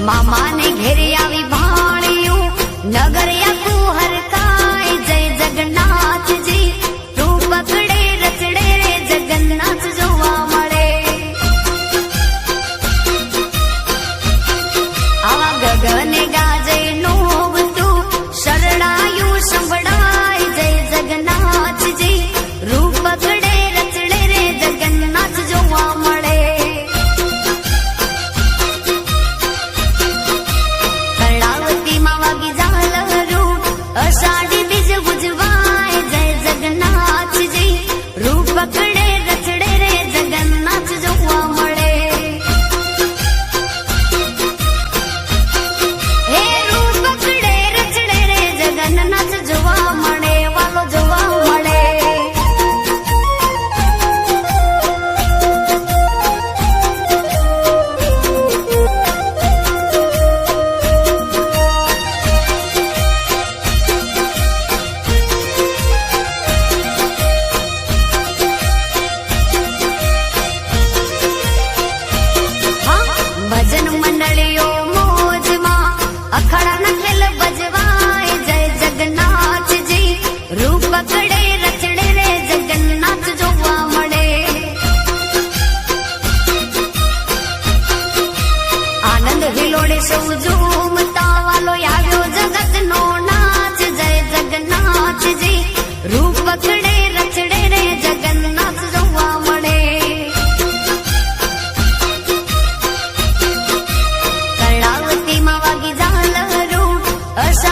मामा ने घेरे आवी भाणियों नगर या कुहर काय जय जगन्नाथ जी रूप पकड़े रचड़े रे जगन्नाथ जोवा मळे आवा गगने गाजे नोवतु शरणायु संभळाय जय जगन्नाथ जी रूप पकड़े रचड़े रे जगन्नाथ जोवा मळे कर्णावती मावागी झालरू अषाढी बीज बुझवाय जय जगन्नाथ जी रूप पकड़े रचड़े रे जगन्नाथ जोवा मळे हे रूप पकड़े रचड़े रे जगन्नाथ जोवा मळे वालो जोवा मळे भजन मंडलियों मौज मां अखाड़ा न खेल बजवाए जय जगन्नाथ जी रूप पकड़े रचड़े रे जगन्नाथ जोवा मळे आनंद हिलोड़े सौ झूमता वालो आव्यो जगत नो नाच जय जगन्नाथ जी रूप पकड़े रचड़े रे जगन्नाथ जोवा मळे कर्णावती मावागी झालरू अशा